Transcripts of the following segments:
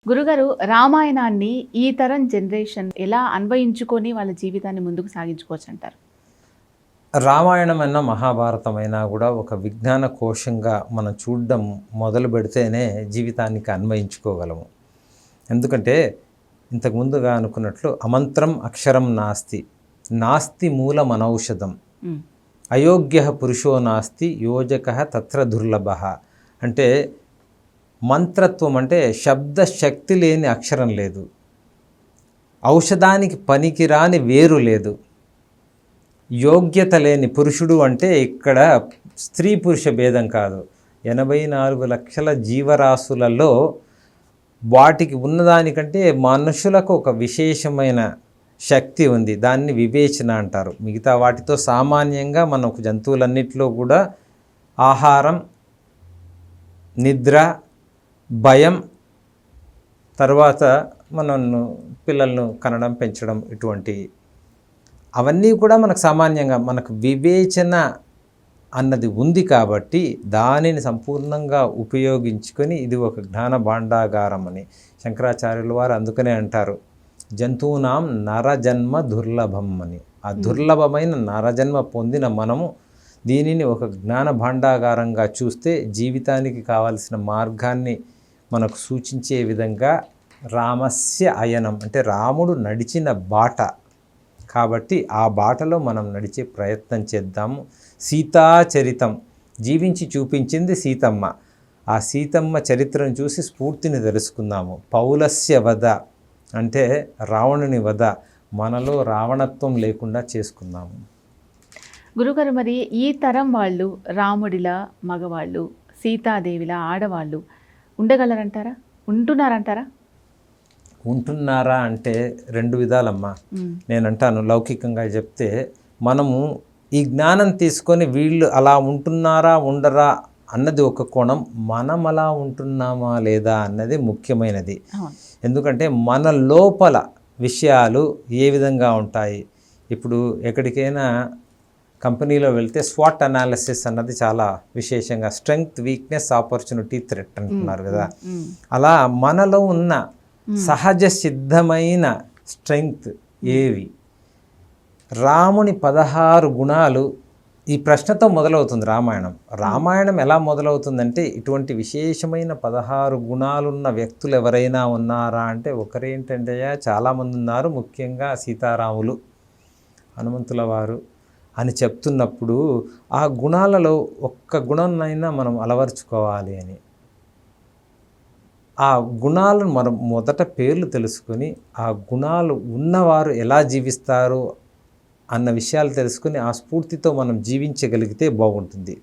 గురుగారు, రామాయణాన్ని ఈ తరం జనరేషన్ ఎలా అన్వయించుకొని వాళ్ళ జీవితాన్ని ముందుకు సాగించుకోవచ్చు అంటారు? రామాయణమైనా మహాభారతమైనా కూడా ఒక విజ్ఞాన కోశంగా మనం చూడడం మొదలు పెడితేనే జీవితానికి అన్వయించుకోగలము. ఎందుకంటే ఇంతకుముందుగా అనుకున్నట్లు అమంత్రం అక్షరం నాస్తి, నాస్తి మూలం అనౌషధం, అయోగ్య పురుషో నాస్తి యోజక తత్ర దుర్లభ. అంటే మంత్రత్వం అంటే శబ్ద శక్తి లేని అక్షరం లేదు, ఔషధానికి పనికిరాని వేరు లేదు, యోగ్యత లేని పురుషుడు అంటే ఇక్కడ స్త్రీ పురుష భేదం కాదు. 84 లక్షల జీవరాశులలో వాటికి ఉన్నదానికంటే మనుషులకు ఒక విశేషమైన శక్తి ఉంది, దాన్ని వివేచన అంటారు. మిగతా వాటితో సామాన్యంగా మనకు జంతువులన్నిటిలో కూడా ఆహారం, నిద్ర, భయం, తర్వాత మనల్ని పిల్లలను కనడం పెంచడం, ఇటువంటి అవన్నీ కూడా మనకు సామాన్యంగా మనకు వివేచన అన్నది ఉంది కాబట్టి దానిని సంపూర్ణంగా ఉపయోగించుకొని ఇది ఒక జ్ఞాన భాండాగారం అని శంకరాచార్యుల వారు అందుకనే అంటారు, జంతువునాం నరజన్మ దుర్లభం అని. ఆ దుర్లభమైన నరజన్మ పొందిన మనము దీనిని ఒక జ్ఞాన భాండాగారంగా చూస్తే జీవితానికి కావలసిన మార్గాన్ని మనకు సూచించే విధంగా రామస్య అయనం అంటే రాముడు నడిచిన బాట కాబట్టి ఆ బాటలో మనం నడిచే ప్రయత్నం చేద్దాము. సీతాచరితం జీవించి చూపించింది సీతమ్మ. ఆ సీతమ్మ చరిత్రను చూసి స్ఫూర్తిని తెలుసుకుందాము. పౌలస్య వధ అంటే రావణుని వధ, మనలో రావణత్వం లేకుండా చేసుకుందాము. గురుగారు, మరి ఈ తరం వాళ్ళు రాముడిలా మగవాళ్ళు, సీతాదేవిలా ఆడవాళ్ళు ఉండగలరంటారా? ఉంటున్నారంటారా? ఉంటున్నారా అంటే రెండు విధాలమ్మా. నేనంటాను, లౌకికంగా చెప్తే మనము ఈ జ్ఞానం తీసుకొని వీళ్ళు అలా ఉంటున్నారా ఉండరా అన్నది ఒక కోణం, మనం అలా ఉంటున్నామా లేదా అన్నది ముఖ్యమైనది. ఎందుకంటే మన లోపల విషయాలు ఏ విధంగా ఉంటాయి. ఇప్పుడు ఎక్కడికైనా కంపెనీలో వెళ్తే స్వాట్ అనాలిసిస్ అన్నది చాలా విశేషంగా, స్ట్రెంగ్త్, వీక్నెస్, ఆపర్చునిటీ, థ్రెట్ అంటున్నారు కదా. అలా మనలో ఉన్న సహజ సిద్ధమైన స్ట్రెంగ్త్ ఏవి? రాముని 16 గుణాలు. ఈ ప్రశ్నతో మొదలవుతుంది రామాయణం. రామాయణం ఎలా మొదలవుతుందంటే ఇటువంటి విశేషమైన 16 గుణాలున్న వ్యక్తులు ఎవరైనా ఉన్నారా అంటే ఒకరేంటంటే చాలామంది ఉన్నారు. ముఖ్యంగా సీతారాములు, హనుమంతుల వారు అని చెప్తున్నప్పుడు ఆ గుణాలలో ఒక్క గుణాన్నైనా మనం అలవర్చుకోవాలి అని. ఆ గుణాలను మనం మొదట పేర్లు తెలుసుకొని ఆ గుణాలు ఉన్నవారు ఎలా జీవిస్తారు అన్న విషయాలు తెలుసుకుని ఆ స్ఫూర్తితో మనం జీవించగలిగితే బాగుంటుంది.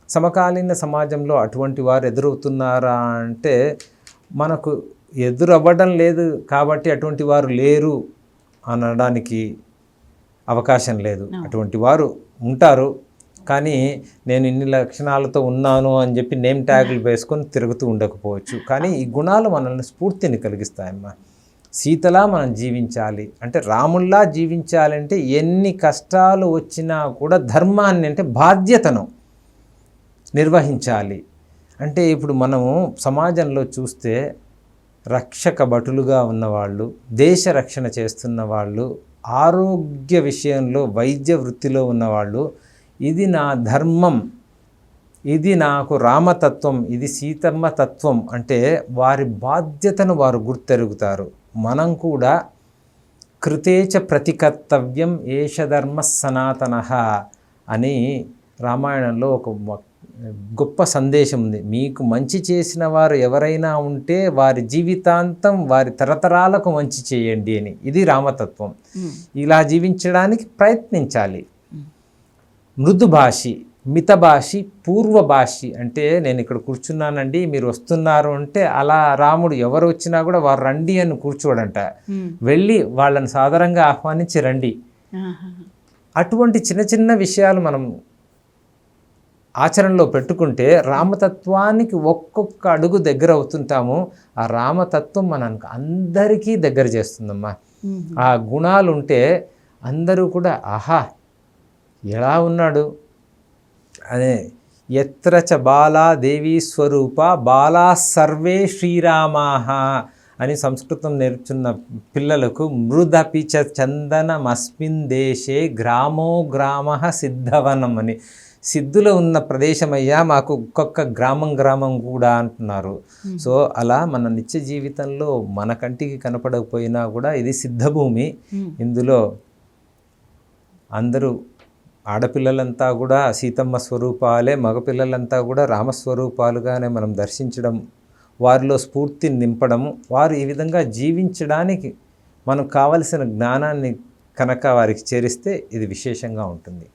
సమకాలీన సమాజంలో అటువంటి వారు ఎదురవుతున్నారా అంటే మనకు ఎదురవ్వడం లేదు కాబట్టి అటువంటి వారు లేరు అనడానికి అవకాశం లేదు. అటువంటి వారు ఉంటారు, కానీ నేను ఇన్ని లక్షణాలతో ఉన్నాను అని చెప్పి నేమ్ ట్యాగులు వేసుకొని తిరుగుతూ ఉండకపోవచ్చు. కానీ ఈ గుణాలు మనల్ని స్ఫూర్తిని కలిగిస్తాయమ్మా. సీతలా మనం జీవించాలి అంటే, రాముల్లా జీవించాలంటే ఎన్ని కష్టాలు వచ్చినా కూడా ధర్మాన్ని అంటే బాధ్యతను నిర్వహించాలి. అంటే ఇప్పుడు మనము సమాజంలో చూస్తే రక్షక భటులుగా ఉన్నవాళ్ళు, దేశ రక్షణ చేస్తున్న వాళ్ళు, ఆరోగ్య విషయంలో వైద్య వృత్తిలో ఉన్నవాళ్ళు, ఇది నా ధర్మం, ఇది నాకు రామతత్వం, ఇది సీతమ్మ తత్వం అంటే వారి బాధ్యతను వారు గుర్తెరుగుతారు. మనం కూడా కృతేచ ప్రతికర్తవ్యం ఏష ధర్మ సనాతనః అని రామాయణంలో ఒక గొప్ప సందేశం ఉంది. మీకు మంచి చేసిన వారు ఎవరైనా ఉంటే వారి జీవితాంతం, వారి తరతరాలకు మంచి చేయండి అని. ఇది రామతత్వం. ఇలా జీవించడానికి ప్రయత్నించాలి. మృదుభాషి, మితభాషి, పూర్వభాషి అంటే నేను ఇక్కడ కూర్చున్నానండి మీరు వస్తున్నారు అంటే అలా రాముడు ఎవరు వచ్చినా కూడా వారు రండి అని కూర్చోడంట, వెళ్ళి వాళ్ళని సాదరంగా ఆహ్వానించి రండి. అటువంటి చిన్న చిన్న విషయాలు మనం ఆచరణలో పెట్టుకుంటే రామతత్వానికి ఒక్కొక్క అడుగు దగ్గర అవుతుంటాము. ఆ రామతత్వం మనకు అందరికీ దగ్గర చేస్తుందమ్మా. ఆ గుణాలు ఉంటే అందరూ కూడా ఆహా ఎలా ఉన్నాడు అదే, ఎత్ర చ బాలా దేవీ స్వరూప బాలా సర్వే శ్రీరామాహ అని సంస్కృతం నేర్చున్న పిల్లలకు మృదపి చ చందనమస్మిన్ దేశే గ్రామో గ్రామ సిద్ధవనం అని, సిద్ధులో ఉన్న ప్రదేశమయ్యా మాకు ఒక్కొక్క గ్రామం కూడా అంటున్నారు. సో అలా మన నిత్య జీవితంలో మన కంటికి కనపడకపోయినా కూడా ఇది సిద్ధభూమి. ఇందులో అందరూ ఆడపిల్లలంతా కూడా సీతమ్మ స్వరూపాలే, మగపిల్లలంతా కూడా రామస్వరూపాలుగానే మనం దర్శించడం, వారిలో స్ఫూర్తిని నింపడము, వారు ఈ విధంగా జీవించడానికి మనకు కావలసిన జ్ఞానాన్ని కనుక వారికి చేరిస్తే ఇది విశేషంగా ఉంటుంది.